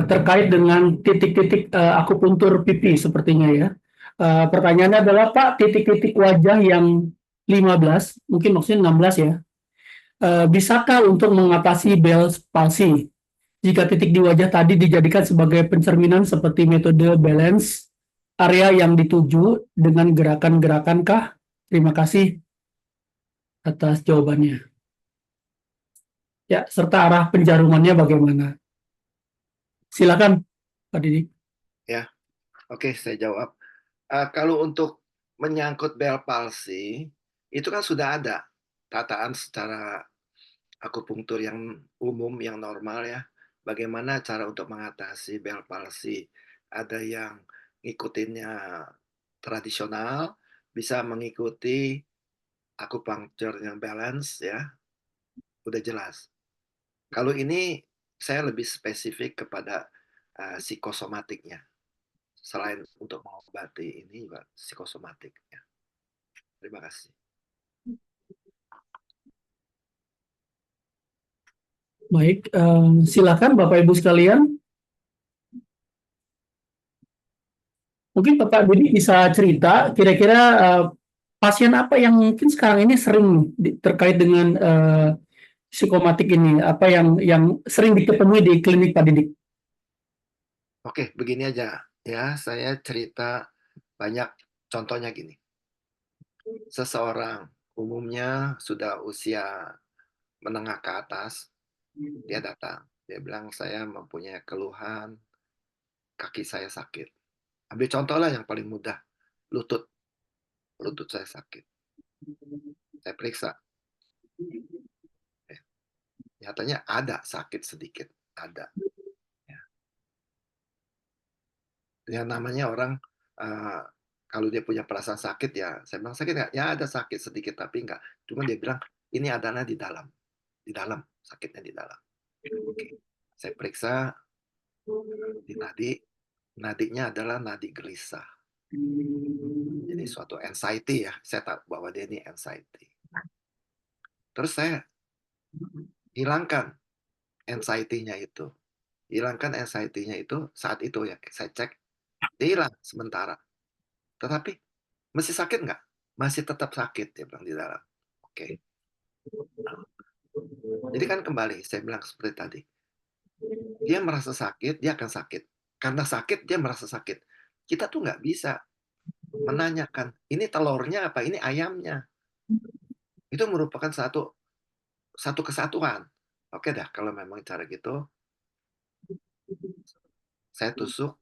terkait dengan titik-titik akupuntur pipi sepertinya ya. Pertanyaannya adalah Pak, titik-titik wajah yang 15, mungkin maksudnya 16 ya, bisakah untuk mengatasi Bell's palsy jika titik di wajah tadi dijadikan sebagai pencerminan seperti metode balance area yang dituju dengan gerakan-gerakan kah? Terima kasih atas jawabannya. Ya, serta arah penjarumannya bagaimana? Silakan, Pak Didi. Ya, oke, saya jawab. Kalau untuk menyangkut Bell palsy, itu kan sudah ada tataan secara akupunktur yang umum, yang normal ya. Bagaimana cara untuk mengatasi Bell palsy? Ada yang ngikutinnya tradisional, bisa mengikuti akupunktur yang balance ya, udah jelas. Kalau ini saya lebih spesifik kepada psikosomatiknya. Selain untuk mengobati ini juga psikosomatiknya. Terima kasih. Baik, silakan Bapak Ibu sekalian. Mungkin Bapak Didi bisa cerita kira-kira pasien apa yang mungkin sekarang ini sering terkait dengan psikomatik ini, apa yang sering diketemui di klinik Pak Didi? Oke, begini aja ya. Saya cerita banyak. Contohnya gini. Seseorang umumnya sudah usia menengah ke atas, dia datang. Dia bilang, saya mempunyai keluhan, kaki saya sakit. Ambil contoh lah yang paling mudah, lutut. Lutut saya sakit. Saya periksa. Ya, nyatanya ada sakit sedikit. Ada. Ya. Yang namanya orang, uh, kalau dia punya perasaan sakit, ya saya bilang sakit nggak? Ya ada sakit sedikit, tapi nggak. Cuma dia bilang, ini adalah di dalam. Di dalam, sakitnya di dalam. Oke. Saya periksa di nadi. Nadinya adalah nadi gelisah. Jadi suatu anxiety ya. Saya tahu bahwa dia ini anxiety. Terus saya hilangkan anxiety-nya itu. Hilangkan anxiety-nya itu saat itu ya. Saya cek, dia hilang sementara. Tetapi masih sakit nggak? Masih tetap sakit, dia bilang di dalam. Oke. Jadi kan kembali, saya bilang seperti tadi. Dia merasa sakit, dia akan sakit. Karena sakit, dia merasa sakit. Kita tuh nggak bisa menanyakan, ini telurnya apa, ini ayamnya. Itu merupakan satu satu kesatuan. Oke dah, kalau memang cara gitu, saya tusuk,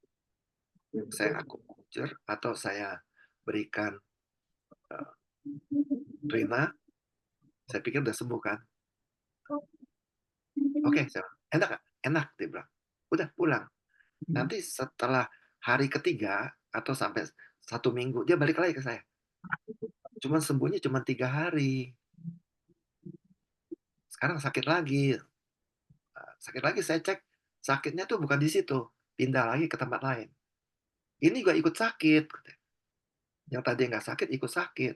saya akupunktur, atau saya berikan uh, Trina, saya pikir udah sembuh kan. Oke, saya bilang, enak gak? Enak, dia bilang. Udah pulang. Nanti setelah hari ketiga, atau sampai 1 minggu, dia balik lagi ke saya. Cuman sembuhnya cuma 3 hari. Sekarang sakit lagi. Sakit lagi, saya cek. Sakitnya tuh bukan di situ. Pindah lagi ke tempat lain. Ini juga ikut sakit. Yang tadi nggak sakit, ikut sakit.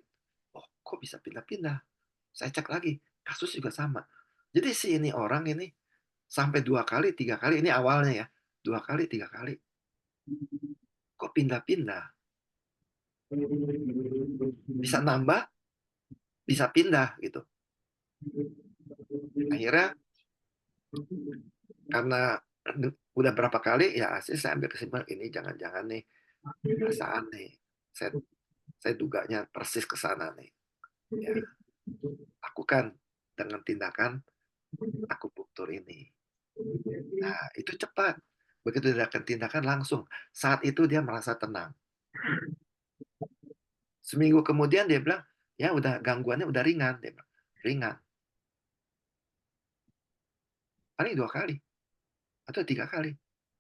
Oh, kok bisa pindah-pindah? Saya cek lagi. Kasus juga sama. Jadi si ini orang ini sampai 2 kali, 3 kali. Ini awalnya ya. 2 kali, 3 kali. Kok pindah-pindah? Bisa nambah, bisa pindah gitu. Akhirnya karena udah berapa kali ya sih saya ambil kesimpulan ini jangan-jangan nih perasaan nih. Saya duganya persis ke sana nih. Ya, lakukan dengan tindakan akupunktur ini. Nah, itu cepat. Begitu tindakan langsung. Saat itu dia merasa tenang. Seminggu kemudian dia bilang, ya udah gangguannya udah ringan. Dia bilang, ringan. Paling 2 kali atau 3 kali.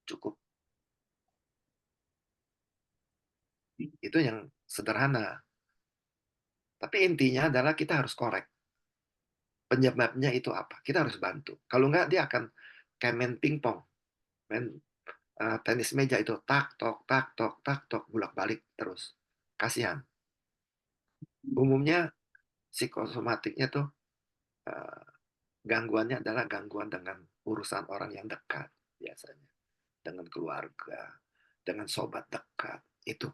Cukup. Itu yang sederhana. Tapi intinya adalah kita harus korek. Penyebabnya itu apa? Kita harus bantu. Kalau enggak, dia akan kayak main pingpong. Main tenis meja itu. Tak, tok, tak, tok, tak, tok. Bolak-balik terus. Kasihan. Umumnya psikosomatiknya tuh eh, gangguannya adalah gangguan dengan urusan orang yang dekat biasanya. dengan keluarga, dengan sobat dekat. Itu.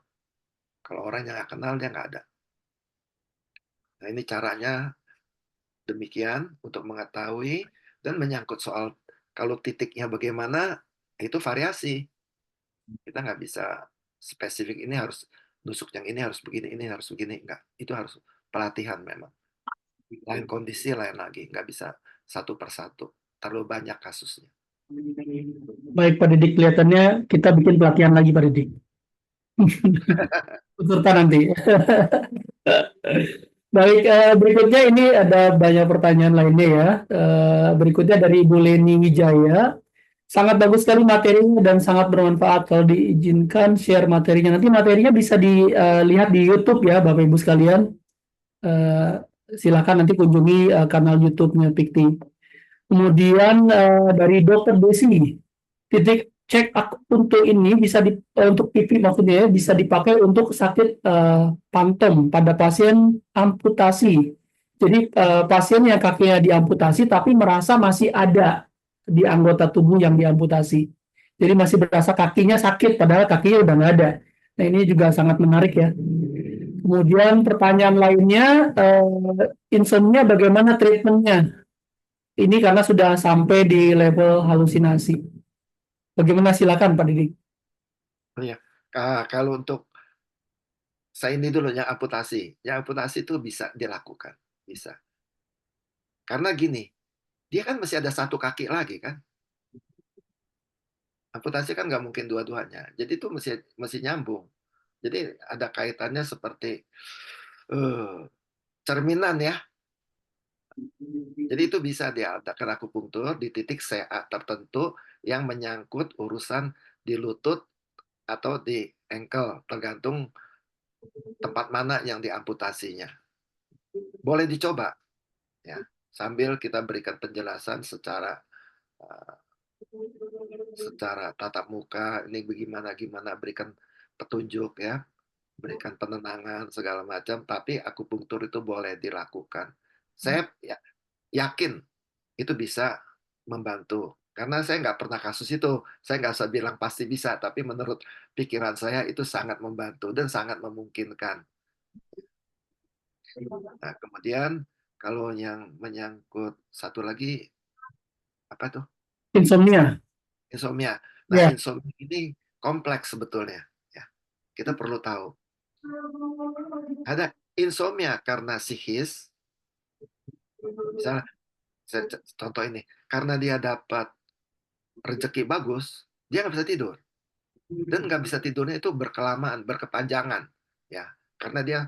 Kalau orang yang nggak kenal, dia nggak ada. Nah, ini caranya demikian untuk mengetahui dan menyangkut soal kalau titiknya bagaimana, itu variasi. Kita nggak bisa spesifik ini harus nusuk yang ini harus begini, ini harus begini. Nggak. Itu harus pelatihan memang. Lain kondisi, lain lagi. Nggak bisa satu persatu. Terlalu banyak kasusnya. Baik Pak Didik, kelihatannya kita bikin pelatihan lagi Pak Didik. Peserta nanti. Baik, berikutnya ini ada banyak pertanyaan lainnya ya. Berikutnya dari Ibu Leni Wijaya. Sangat bagus sekali materinya dan sangat bermanfaat. Kalau diizinkan share materinya. Nanti materinya bisa dilihat di YouTube ya Bapak Ibu sekalian. Eh, Silakan nanti kunjungi kanal YouTube-nya Pikti. Kemudian dari Dokter Desi, titik cek untuk ini bisa untuk pipi maksudnya ya, bisa dipakai untuk sakit pantom pada pasien amputasi. Jadi pasien yang kakinya diamputasi tapi merasa masih ada di anggota tubuh yang diamputasi. Jadi masih berasa kakinya sakit padahal kakinya udah nggak ada. Nah ini juga sangat menarik ya. Kemudian pertanyaan lainnya, insomnia bagaimana treatmentnya? Ini karena sudah sampai di level halusinasi. Bagaimana silakan Pak Didik? Oh ya, kalau untuk saya ini dulu yang amputasi. Yang amputasi itu bisa dilakukan. Bisa. Karena gini, dia kan masih ada satu kaki lagi kan. Amputasi kan nggak mungkin dua-duanya. Jadi itu masih nyambung. Jadi ada kaitannya seperti eh, cerminan ya. Jadi itu bisa diadakan akupunktur di titik CA tertentu yang menyangkut urusan di lutut atau di ankle, tergantung tempat mana yang diamputasinya. Boleh dicoba ya, sambil kita berikan penjelasan eh, secara tatap muka, ini bagaimana gimana berikan petunjuk ya, berikan penenangan segala macam, tapi akupunktur itu boleh dilakukan. Saya yakin itu bisa membantu. Karena saya nggak pernah kasus itu, saya nggak bisa bilang pasti bisa, tapi menurut pikiran saya itu sangat membantu dan sangat memungkinkan. Nah, kemudian kalau yang menyangkut satu lagi, apa tuh? Insomnia. Insomnia. Nah, Ya. insomnia ini kompleks sebetulnya. Ya, kita perlu tahu. Ada insomnia karena psikis, misalnya contoh ini, karena dia dapat rezeki bagus, dia nggak bisa tidur. Dan nggak bisa tidurnya itu berkelamaan, berkepanjangan. Ya, karena dia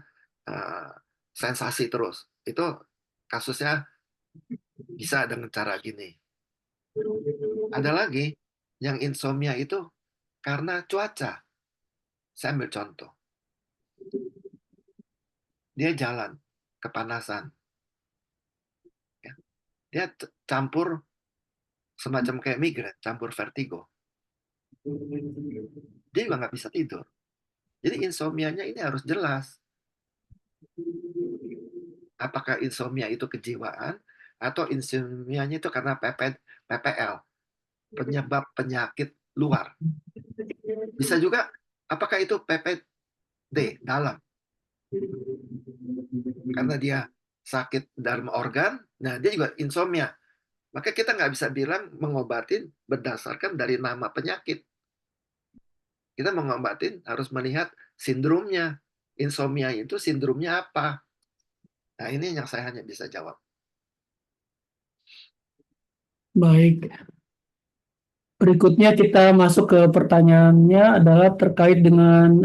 uh, sensasi terus. Itu kasusnya bisa dengan cara gini. Ada lagi yang insomnia itu karena cuaca. Saya ambil contoh. Dia jalan kepanasan. Ya. Dia campur semacam kayak migrain, campur vertigo. Dia juga nggak bisa tidur. Jadi insomnianya ini harus jelas. Apakah insomnia itu kejiwaan atau insomnianya itu karena PPL, penyebab penyakit luar. Bisa juga apakah itu PPD dalam karena dia sakit dalam organ, nah dia juga insomnia. Maka kita nggak bisa bilang mengobatin berdasarkan dari nama penyakit. Kita mengobatin harus melihat sindromnya. Insomnia itu sindromnya apa? Nah ini yang saya hanya bisa jawab. Baik. Berikutnya kita masuk ke pertanyaannya adalah terkait dengan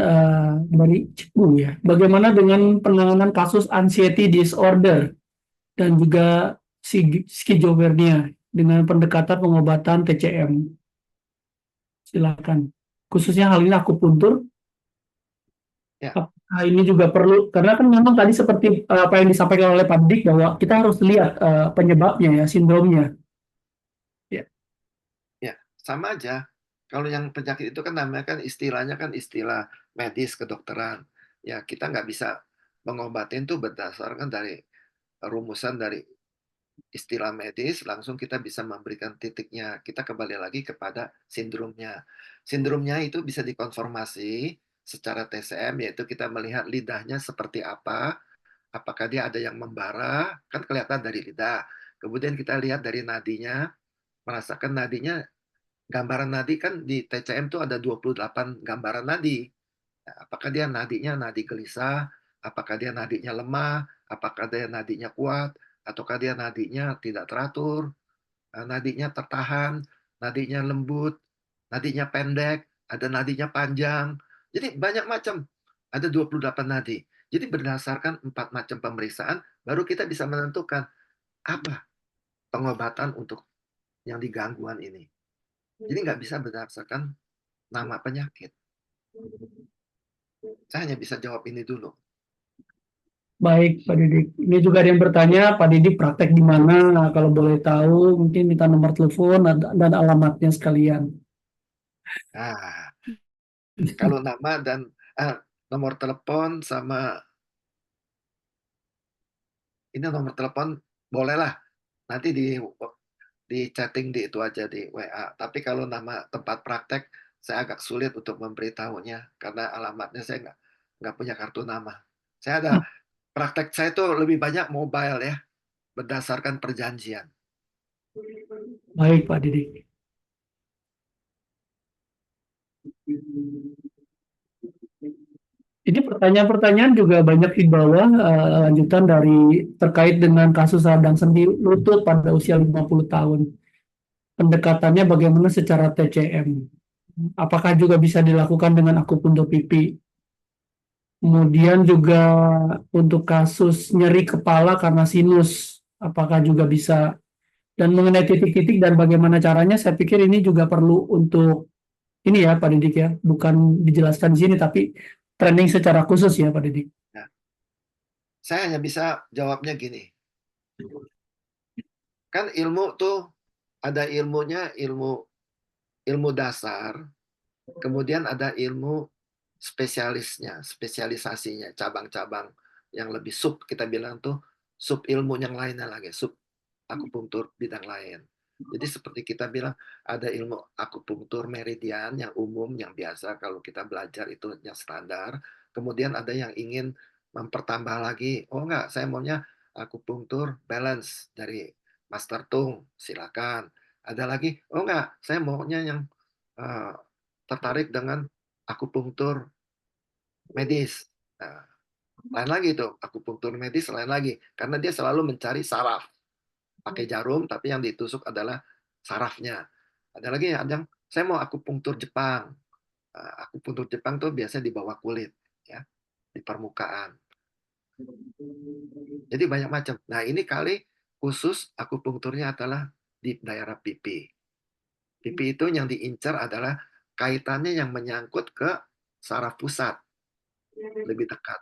dari Cikgu ya. Bagaimana dengan penanganan kasus anxiety disorder dan juga skizofrenia dengan pendekatan pengobatan TCM? Silakan. Khususnya hal ini akupuntur. Ya, Apakah ini juga perlu karena kan memang tadi seperti apa yang disampaikan oleh Pak Dik bahwa kita harus lihat penyebabnya ya, sindromnya. Ya. ya, sama aja. Kalau yang penyakit itu kan namanya kan istilahnya kan istilah medis kedokteran. Ya, kita nggak bisa mengobatin tuh berdasarkan dari rumusan dari istilah medis, langsung kita bisa memberikan titiknya. Kita kembali lagi kepada sindromnya. Sindromnya itu bisa dikonfirmasi secara TCM, yaitu kita melihat lidahnya seperti apa, apakah dia ada yang membara, kan kelihatan dari lidah. Kemudian kita lihat dari nadinya, merasakan nadinya, gambaran nadi kan di TCM itu ada 28 gambaran nadi. Nah, apakah dia nadinya nadi gelisah, apakah dia nadinya lemah, apakah dia nadinya kuat, ataukah dia nadinya tidak teratur, nadinya tertahan, nadinya lembut, nadinya pendek, ada nadinya panjang. Jadi banyak macam. Ada 28 nadi. Jadi berdasarkan 4 macam pemeriksaan, baru kita bisa menentukan apa pengobatan untuk yang di gangguan ini. Jadi nggak bisa berdasarkan nama penyakit. Saya hanya bisa jawab ini dulu. Baik, Pak Didik. Ini juga ada yang bertanya, Pak Didik praktek di mana? Nah, kalau boleh tahu, mungkin minta nomor telepon dan alamatnya sekalian. Nah, kalau nama dan nomor telepon sama ini nomor telepon bolehlah nanti di chatting di itu aja di WA. Tapi kalau nama tempat praktek saya agak sulit untuk memberitahunya karena alamatnya saya nggak punya kartu nama. Saya ada praktek saya itu lebih banyak mobile ya berdasarkan perjanjian. Baik, Pak Didik. Ini pertanyaan-pertanyaan juga banyak di bawah lanjutan dari terkait dengan kasus radang sendi lutut pada usia 50 tahun. Pendekatannya bagaimana secara TCM? Apakah juga bisa dilakukan dengan akupuntur pipi? Kemudian juga untuk kasus nyeri kepala karena sinus, apakah juga bisa? Dan mengenai titik-titik dan bagaimana caranya, saya pikir ini juga perlu untuk ini ya Pak Didik ya, bukan dijelaskan di sini tapi training secara khusus ya Pak Didik. Nah, saya hanya bisa jawabnya gini. Kan ilmu tuh ada ilmunya, ilmu dasar, kemudian ada ilmu spesialisnya, spesialisasinya, cabang-cabang yang lebih sub, kita bilang tuh sub ilmu yang lainnya lagi, sub akupunktur bidang lain. Jadi seperti kita bilang ada ilmu akupunktur meridian yang umum, yang biasa kalau kita belajar itu yang standar. Kemudian ada yang ingin mempertambah lagi, oh enggak, saya maunya akupunktur balance dari Master Tung, silakan. Ada lagi, oh enggak, saya maunya yang uh, tertarik dengan akupunktur medis. Nah, lain lagi tuh, akupunktur medis lain lagi. Karena dia selalu mencari saraf. Pakai jarum, tapi yang ditusuk adalah sarafnya. Ada lagi yang saya mau akupunktur Jepang. Akupunktur Jepang tuh biasanya di bawah kulit, ya, di permukaan. Jadi banyak macam. Nah ini kali khusus akupunkturnya adalah di daerah pipi. Pipi itu yang diincar adalah kaitannya yang menyangkut ke saraf pusat, lebih dekat.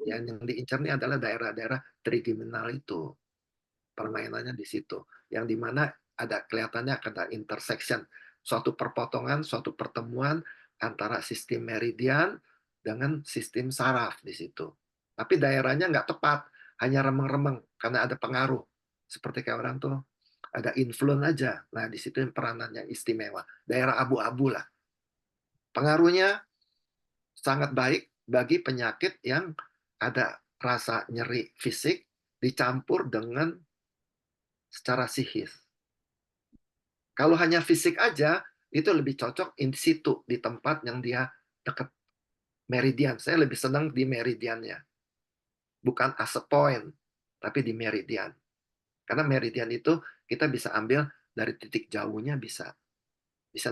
Yang diincar ini adalah daerah-daerah trigeminal itu. Permainannya di situ. Yang dimana ada kelihatannya ada intersection. Suatu perpotongan, suatu pertemuan antara sistem meridian dengan sistem saraf di situ. Tapi daerahnya nggak tepat, hanya remeng-remeng karena ada pengaruh. Seperti kayak orang tuh ada influence aja. Nah, di situ yang peranannya istimewa. Daerah abu-abu lah. Pengaruhnya sangat baik bagi penyakit yang ada rasa nyeri fisik dicampur dengan secara psikis. Kalau hanya fisik aja, itu lebih cocok in situ, di tempat yang dia dekat meridian. Saya lebih senang di meridiannya. Bukan as a point, tapi di meridian. Karena meridian itu kita bisa ambil dari titik jauhnya, bisa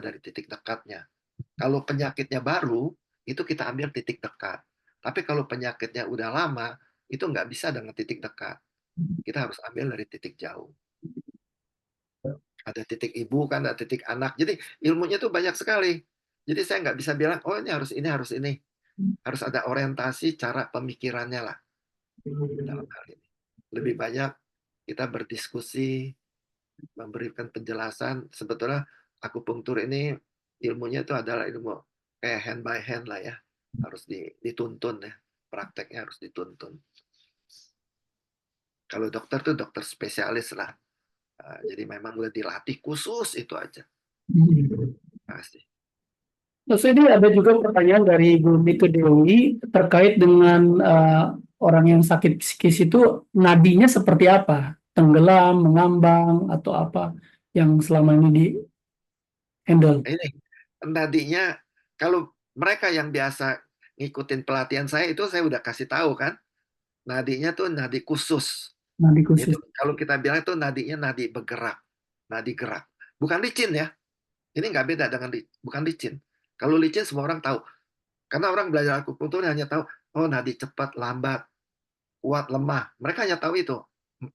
dari titik dekatnya. Kalau penyakitnya baru, itu kita ambil titik dekat. Tapi kalau penyakitnya udah lama, itu nggak bisa dengan titik dekat. Kita harus ambil dari titik jauh. Ada titik ibu kan, ada titik anak. Jadi ilmunya tuh banyak sekali. Jadi saya nggak bisa bilang, oh ini harus ini, harus ini. Harus ada orientasi cara pemikirannya lah dalam hal ini. Lebih banyak kita berdiskusi, memberikan penjelasan. Sebetulnya akupunktur ini ilmunya itu adalah ilmu kayak hand by hand lah ya. Harus dituntun ya. Prakteknya harus dituntun. Kalau dokter tuh dokter spesialis lah. Jadi memang udah dilatih khusus itu aja. Pasti. Terus ini ada juga pertanyaan dari Bu Nike Dewi terkait dengan orang yang sakit psikis itu nadinya seperti apa? Tenggelam, mengambang, atau apa yang selama ini di handle? Ini nadinya, kalau mereka yang biasa ngikutin pelatihan saya itu saya udah kasih tahu kan, nadinya tuh nadi khusus. Nadi Itu khusus. kalau kita bilang itu nadinya nadi bergerak, nadi gerak. Bukan licin ya. Ini nggak beda dengan bukan licin. Kalau licin semua orang tahu. Karena orang belajar akupunktur hanya tahu, oh nadi cepat, lambat, kuat, lemah. Mereka hanya tahu itu. 4.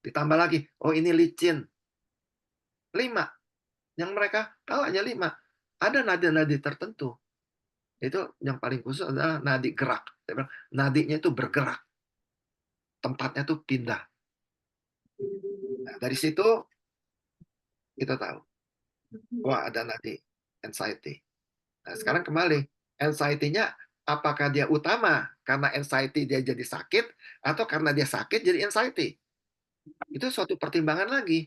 Ditambah lagi, oh ini licin. 5. Yang mereka tahu hanya 5. Ada nadi-nadi tertentu. Itu yang paling khusus adalah nadi gerak. Saya bilang, nadinya itu bergerak. Tempatnya tuh pindah. Nah, dari situ kita tahu, wah ada nadi anxiety. Nah, sekarang kembali, anxiety-nya apakah dia utama karena anxiety dia jadi sakit, atau karena dia sakit jadi anxiety? Itu suatu pertimbangan lagi.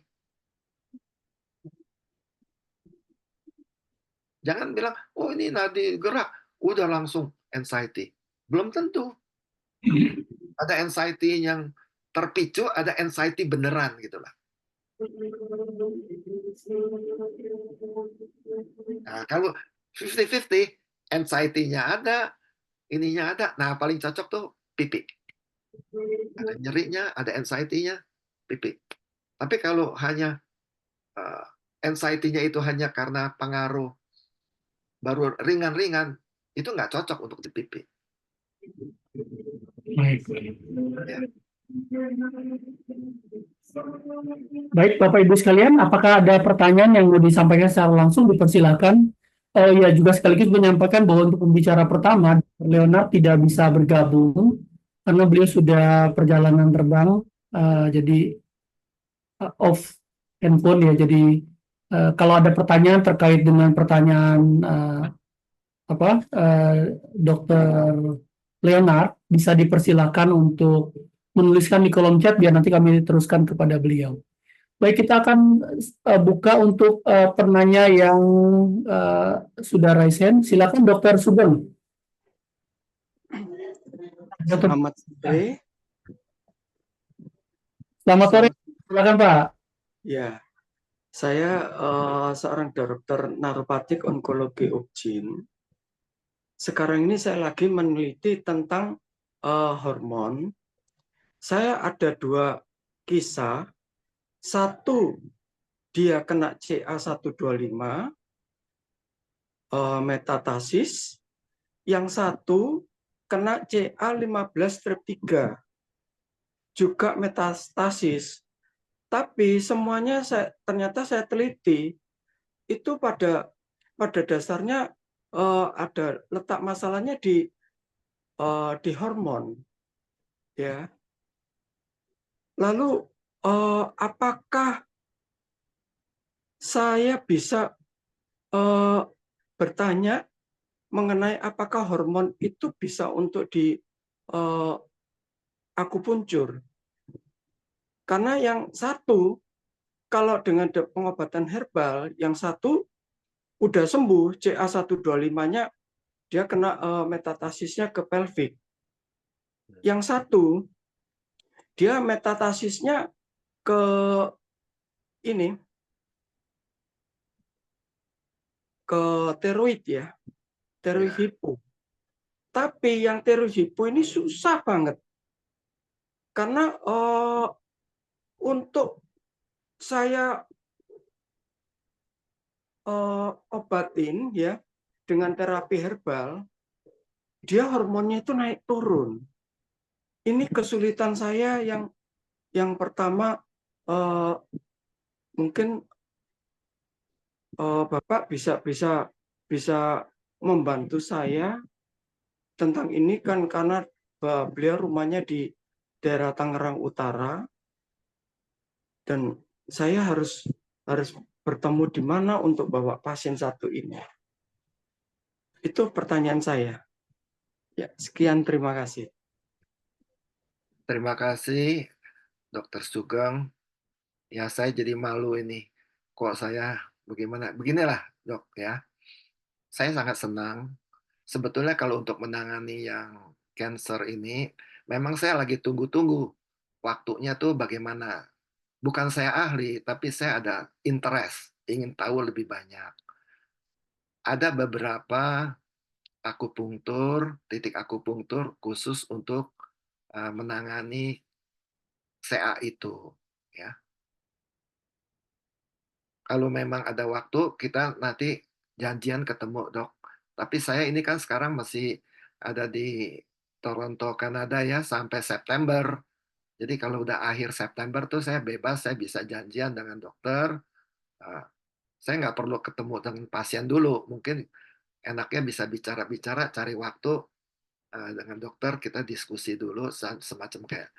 Jangan bilang, oh ini nadi gerak, udah langsung anxiety. Belum tentu. Ada anxiety yang terpicu, ada anxiety beneran gitu lah. Nah, kalau 50-50, anxiety-nya ada, ininya ada. Nah, paling cocok tuh pipi. Ada nyerinya, ada anxiety-nya, pipi. Tapi kalau hanya anxiety-nya itu hanya karena pengaruh baru ringan-ringan, itu nggak cocok untuk di pipi. Baik. Ya. Baik, Bapak Ibu sekalian, apakah ada pertanyaan yang mau disampaikan secara langsung? Dipersilakan. Ya, juga sekaligus menyampaikan bahwa untuk pembicara pertama, Dr. Leonard tidak bisa bergabung karena beliau sudah perjalanan terbang, jadi off handphone ya. Jadi kalau ada pertanyaan terkait dengan pertanyaan Dr. Leonard, bisa dipersilakan untuk menuliskan di kolom chat biar nanti kami teruskan kepada beliau. Baik, kita akan buka untuk penanya yang sudah raise hand. Silakan Dr. Sugeng. Dr. Selamat sore. Selamat sore. Silakan Pak. Ya, saya seorang dokter naropatik onkologi UGM. Sekarang ini saya lagi meneliti tentang hormon. Saya ada 2 kisah. Satu, dia kena CA125 metatasis. Yang satu kena CA15-3 juga metastasis. Tapi semuanya ternyata saya teliti itu pada dasarnya ada letak masalahnya di hormon, ya. Lalu apakah saya bisa bertanya mengenai apakah hormon itu bisa untuk di akupunktur? Karena yang satu, kalau dengan pengobatan herbal, yang satu udah sembuh, CA125-nya dia kena metatasisnya ke pelvik. Yang satu, dia metatasisnya ke ini, ke tiroid ya, tiroid hipo. Tapi yang tiroid hipo ini susah banget. Karena untuk saya obatin ya dengan terapi herbal, dia hormonnya itu naik turun. Ini kesulitan saya yang pertama, mungkin Bapak bisa membantu saya tentang ini kan, karena beliau rumahnya di daerah Tangerang Utara dan saya harus bertemu di mana untuk bawa pasien satu ini. Itu pertanyaan saya. Ya, sekian, terima kasih. Terima kasih. Dokter Sugeng, ya saya jadi malu ini. Kok saya bagaimana? Beginilah dok ya, saya sangat senang. Sebetulnya kalau untuk menangani yang cancer ini, memang saya lagi tunggu-tunggu waktunya tuh bagaimana. Bukan saya ahli, tapi saya ada interest, ingin tahu lebih banyak. Ada beberapa akupunktur, titik akupunktur khusus untuk menangani CA itu, ya. Kalau memang ada waktu, kita nanti janjian ketemu, Dok. Tapi saya ini kan sekarang masih ada di Toronto, Kanada ya, sampai September. Jadi kalau udah akhir September tuh saya bebas, saya bisa janjian dengan dokter. Uh, saya nggak perlu ketemu dengan pasien dulu. Mungkin enaknya bisa bicara-bicara, cari waktu dengan dokter, kita diskusi dulu, semacam kayak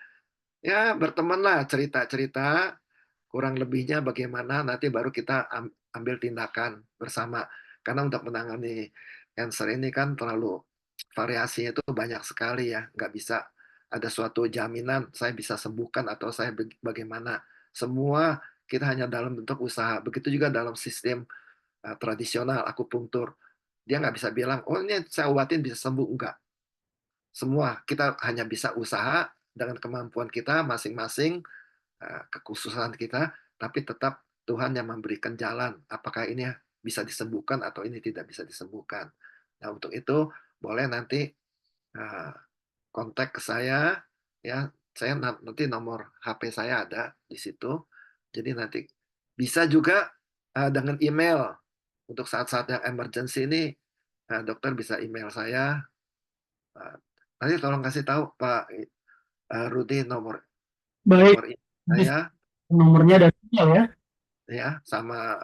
ya berteman lah, cerita-cerita kurang lebihnya bagaimana, nanti baru kita ambil tindakan bersama. Karena untuk menangani cancer ini kan terlalu variasinya itu banyak sekali ya, nggak bisa ada suatu jaminan saya bisa sembuhkan atau saya bagaimana. Semua kita hanya dalam bentuk usaha. Begitu juga dalam sistem tradisional akupunktur. Dia nggak bisa bilang, oh ini saya obatin bisa sembuh. Enggak. Semua kita hanya bisa usaha dengan kemampuan kita masing-masing, kekhususan kita, tapi tetap Tuhan yang memberikan jalan. Apakah ini bisa disembuhkan atau ini tidak bisa disembuhkan. Nah, untuk itu boleh nanti kontak ke saya, ya. Saya nanti nomor HP saya ada di situ. Jadi nanti bisa juga dengan email untuk saat-saat yang emergency ini, dokter bisa email saya. Nanti tolong kasih tahu Pak Rudi nomor Baik, email saya nomornya dan email ya. ya, sama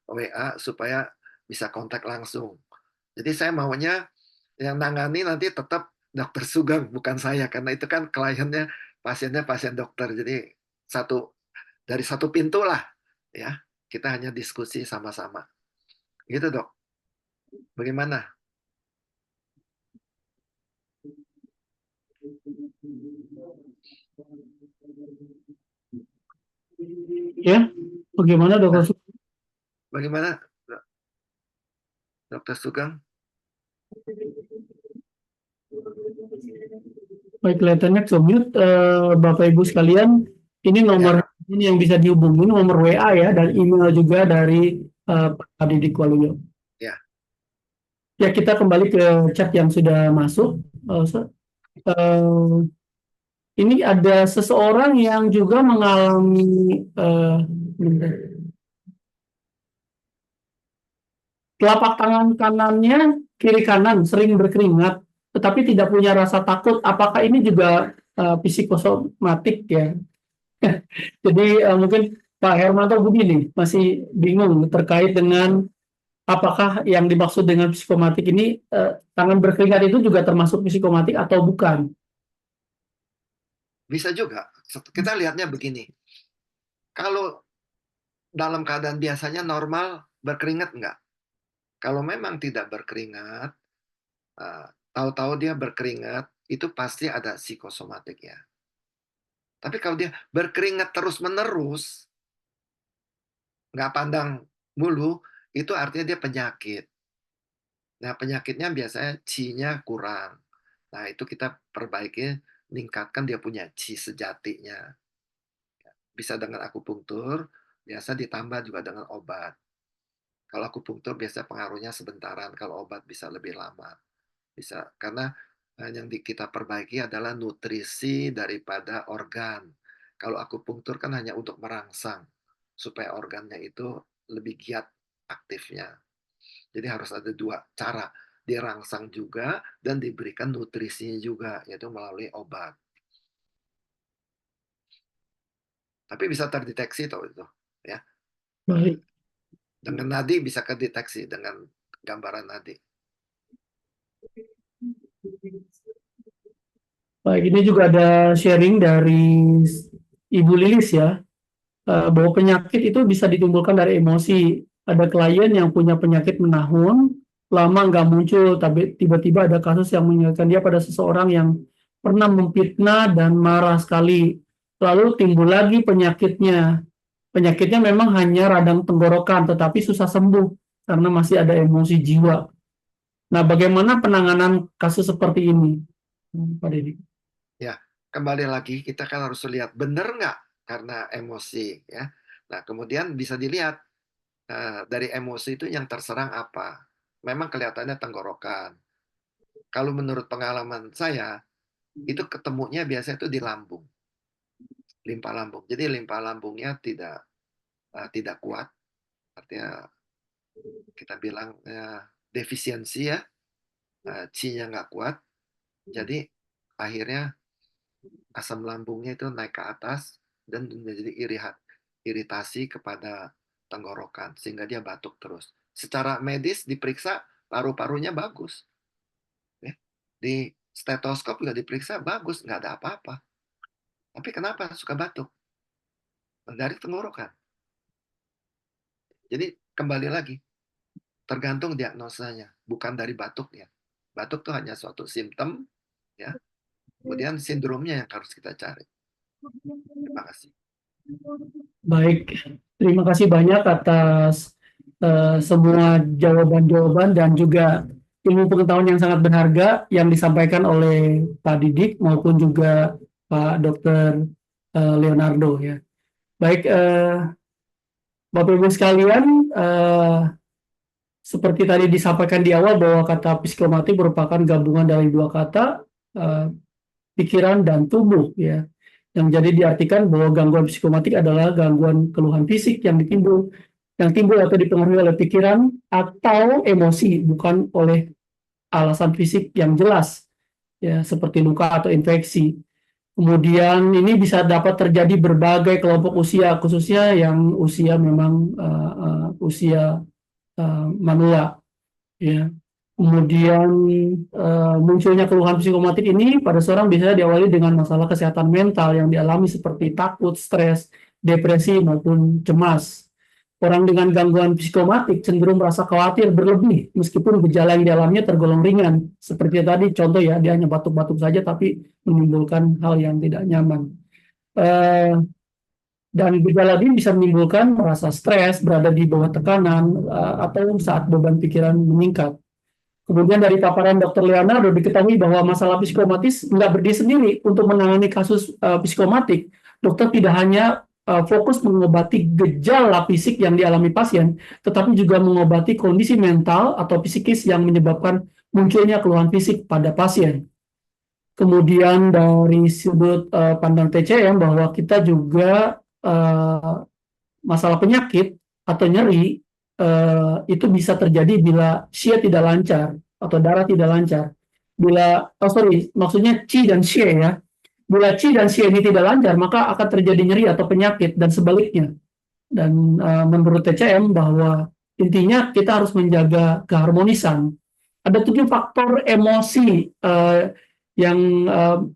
WA supaya bisa kontak langsung. Jadi saya maunya yang nangani nanti tetap dokter Sugeng, bukan saya, karena itu kan kliennya pasiennya pasien dokter. Jadi dari satu pintu lah ya. Kita hanya diskusi sama-sama. Gitu, Dok. Bagaimana? Ya, bagaimana dokter? Bagaimana, Dokter Sugeng? Baik, kelihatannya commute, Bapak Ibu sekalian, ini nomor ini yang bisa dihubungi, nomor WA ya, dan email juga dari Pak Didik Waluyo. Ya. Ya, kita kembali ke chat yang sudah masuk. Ini ada seseorang yang juga mengalami telapak tangan kanannya kiri kanan sering berkeringat, tetapi tidak punya rasa takut. Apakah ini juga psikosomatik ya? Jadi mungkin Pak Hermanto begini masih bingung terkait dengan apakah yang dimaksud dengan psikomatik ini tangan berkeringat itu juga termasuk psikomatik atau bukan? Bisa juga. Kita lihatnya begini. Kalau dalam keadaan biasanya normal, berkeringat enggak? Kalau memang tidak berkeringat, tahu-tahu dia berkeringat, itu pasti ada psikosomatik ya. Tapi kalau dia berkeringat terus-menerus, nggak pandang mulu, itu artinya dia penyakit. Nah, penyakitnya biasanya qi-nya kurang. Nah, itu kita perbaiki, meningkatkan dia punya qi sejatinya. Bisa dengan akupunktur, biasa ditambah juga dengan obat. Kalau akupunktur biasa pengaruhnya sebentaran, kalau obat bisa lebih lama. Bisa karena yang kita perbaiki adalah nutrisi daripada organ. Kalau akupunktur kan hanya untuk merangsang supaya organnya itu lebih giat aktifnya. Jadi harus ada dua cara, dirangsang juga dan diberikan nutrisinya juga, yaitu melalui obat. Tapi bisa terdeteksi tuh itu, ya. Baik. Dengan nadi bisa kedeteksi dengan gambaran nadi. Baik, ini juga ada sharing dari Ibu Lilis ya, bahwa penyakit itu bisa ditimbulkan dari emosi. Ada klien yang punya penyakit menahun, lama nggak muncul, tapi tiba-tiba ada kasus yang mengingatkan dia pada seseorang yang pernah memfitnah dan marah sekali. lalu timbul lagi penyakitnya. Penyakitnya memang hanya radang tenggorokan, tetapi susah sembuh karena masih ada emosi jiwa. Nah, bagaimana penanganan kasus seperti ini, Pak Deddy? Ya, kembali lagi kita kan harus lihat benar nggak karena emosi ya. Nah, kemudian bisa dilihat dari emosi itu yang terserang apa. Memang kelihatannya tenggorokan. Kalau menurut pengalaman saya, itu ketemunya biasanya itu di lambung, limpa lambung. Jadi limpa lambungnya tidak kuat, artinya kita bilang defisiensi ya, qi-nya nggak kuat. Jadi akhirnya asam lambungnya itu naik ke atas dan menjadi iritasi kepada tenggorokan sehingga dia batuk terus. Secara medis diperiksa paru-parunya bagus, ya. Di stetoskop juga diperiksa bagus, nggak ada apa-apa. Tapi kenapa suka batuk? Dari tenggorokan. Jadi kembali lagi, tergantung diagnosanya, bukan dari batuknya. Batuk itu hanya suatu simptom, ya. Kemudian sindromnya yang harus kita cari. Terima kasih. Baik, terima kasih banyak atas semua jawaban-jawaban dan juga ilmu pengetahuan yang sangat berharga yang disampaikan oleh Pak Didik maupun juga Pak Dr. Leonardo ya. Baik, Bapak Ibu sekalian, seperti tadi disampaikan di awal bahwa kata psikomatik merupakan gabungan dari dua kata, pikiran dan tubuh ya. Yang jadi diartikan bahwa gangguan psikomatik adalah gangguan keluhan fisik yang timbul atau dipengaruhi oleh pikiran atau emosi, bukan oleh alasan fisik yang jelas ya, seperti luka atau infeksi. Kemudian ini bisa dapat terjadi berbagai kelompok usia, khususnya yang usia memang usia manula ya. Kemudian munculnya keluhan psikomatik ini pada seorang biasanya diawali dengan masalah kesehatan mental yang dialami seperti takut, stres, depresi maupun cemas. Orang dengan gangguan psikomatik cenderung merasa khawatir berlebih meskipun gejala yang dialaminya tergolong ringan. Seperti tadi contoh ya, dia hanya batuk-batuk saja tapi menimbulkan hal yang tidak nyaman. Dan gejala ini bisa menimbulkan merasa stres, berada di bawah tekanan, atau saat beban pikiran meningkat. Kemudian dari paparan Dr. Leonardo diketahui bahwa masalah psikomatis nggak berdiri sendiri. Untuk menangani kasus psikomatik, dokter tidak hanya fokus mengobati gejala fisik yang dialami pasien, tetapi juga mengobati kondisi mental atau psikis yang menyebabkan munculnya keluhan fisik pada pasien. Kemudian dari sudut pandang TCM bahwa kita juga masalah penyakit atau nyeri itu bisa terjadi bila Xie tidak lancar atau darah tidak lancar. Maksudnya Qi dan Xie ya. Bila Qi dan Xie ini tidak lancar, maka akan terjadi nyeri atau penyakit dan sebaliknya. Dan menurut TCM bahwa intinya kita harus menjaga keharmonisan. Ada 7 faktor emosi yang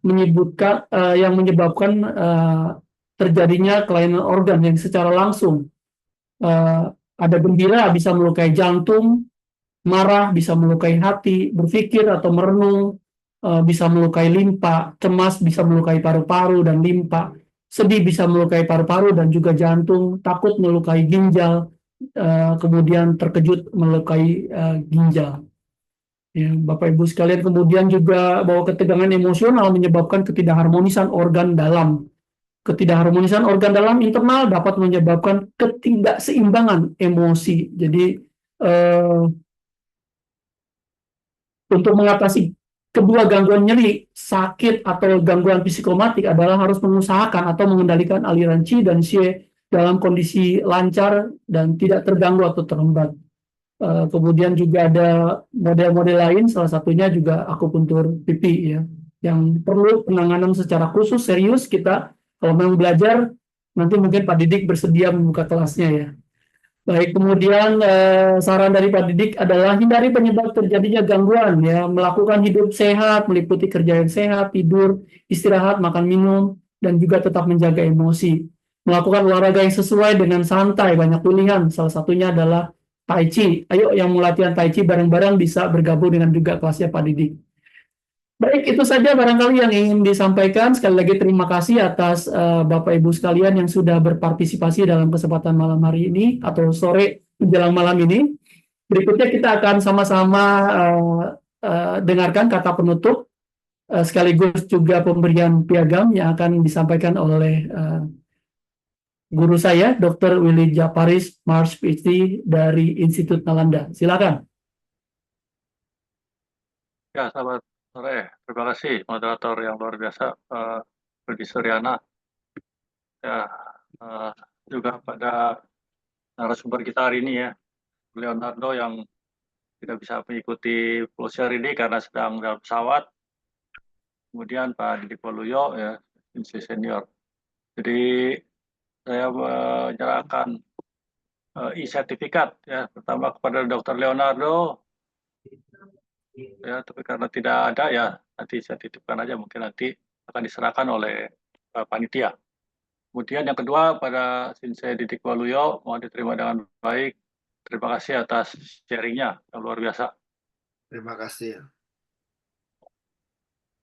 menyebabkan terjadinya kelainan organ yang secara langsung. Ada gembira bisa melukai jantung, marah bisa melukai hati, berpikir atau merenung bisa melukai limpa, cemas bisa melukai paru-paru dan limpa, sedih bisa melukai paru-paru dan juga jantung, takut melukai ginjal, kemudian terkejut melukai ginjal. Ya, Bapak Ibu sekalian, kemudian juga bahwa ketegangan emosional menyebabkan ketidakharmonisan organ dalam. Ketidakharmonisan organ dalam internal dapat menyebabkan ketidakseimbangan emosi. Jadi untuk mengatasi kedua gangguan nyeri, sakit atau gangguan psikomatik adalah harus mengusahakan atau mengendalikan aliran Qi dan Xie dalam kondisi lancar dan tidak terganggu atau terhambat. Kemudian juga ada model-model lain, salah satunya juga akupuntur pipi ya, yang perlu penanganan secara khusus serius kita. Kalau memang belajar, nanti mungkin Pak Didik bersedia membuka kelasnya ya. Baik, kemudian saran dari Pak Didik adalah hindari penyebab terjadinya gangguan ya, melakukan hidup sehat, meliputi kerja yang sehat, tidur, istirahat, makan minum, dan juga tetap menjaga emosi. Melakukan olahraga yang sesuai dengan santai, banyak pilihan. Salah satunya adalah Tai Chi. Ayo yang mau latihan Tai Chi bareng-bareng bisa bergabung dengan juga kelasnya Pak Didik. Baik, itu saja barangkali yang ingin disampaikan. Sekali lagi terima kasih atas Bapak Ibu sekalian yang sudah berpartisipasi dalam kesempatan malam hari ini atau sore menjelang malam ini. Berikutnya kita akan sama-sama dengarkan kata penutup sekaligus juga pemberian piagam yang akan disampaikan oleh guru saya, Dr. Willy Japaris, Mars PhD dari Institut Nalanda. Silakan. Ya, selamat sore. Terima kasih moderator yang luar biasa, Rudi Suryana. Ya, juga pada narasumber kita hari ini ya, Leonardo yang tidak bisa mengikuti closure ini karena sedang dalam pesawat. Kemudian Pak Didik Waluyo ya, institusi senior. Jadi saya menyerahkan e-sertifikat ya, pertama kepada Dr. Leonardo. Ya, tapi karena tidak ada ya nanti saya titipkan aja, mungkin nanti akan diserahkan oleh panitia. Kemudian yang kedua pada Sensei Didik Waluyo, mohon diterima dengan baik. Terima kasih atas sharingnya yang luar biasa. Terima kasih.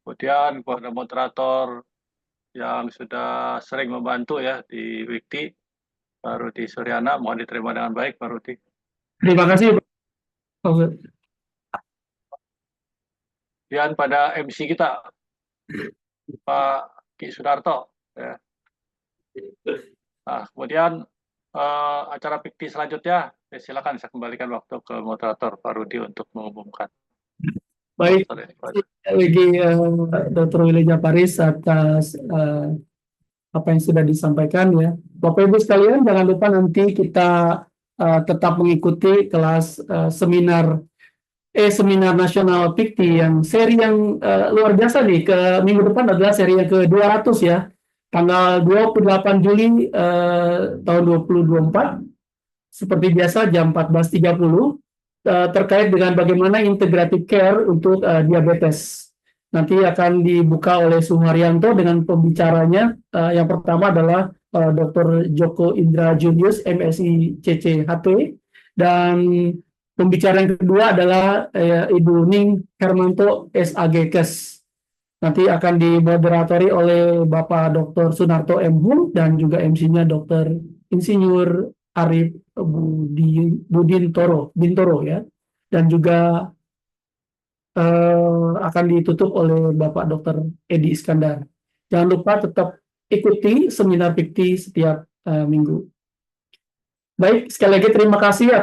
Kemudian kepada moderator yang sudah sering membantu ya di Wikti, Pak Rudi Suryana, mohon diterima dengan baik Pak Rudi. Terima kasih. Dan pada MC kita, Pak Ki Sudarto. Ya. Nah, kemudian acara Wikti selanjutnya, silakan saya kembalikan waktu ke moderator Pak Rudi untuk mengumumkan. Baik, bagi Dr. Willy Japaris atas apa yang sudah disampaikan ya. Bapak Ibu sekalian, jangan lupa nanti kita tetap mengikuti kelas seminar nasional PIKTI yang seri yang luar biasa nih. Ke minggu depan adalah seri yang ke-200 ya. Tanggal 28 Juli tahun 2024. Seperti biasa jam 14.30 terkait dengan bagaimana integrative care untuk diabetes. Nanti akan dibuka oleh Suharyanto dengan pembicaranya. Yang pertama adalah Dr. Joko Indra Junius, MSI CCHT, dan pembicara yang kedua adalah Ibu Ning Hermanto, SAG Kes. Nanti akan dimoderatori oleh Bapak Dr. Sunarto M. Hum dan juga MC-nya Dr. Insinyur Arif Bintoro ya, dan juga akan ditutup oleh Bapak Dr. Edi Iskandar. Jangan lupa tetap ikuti seminar PIKTI setiap minggu. Baik, sekali lagi terima kasih.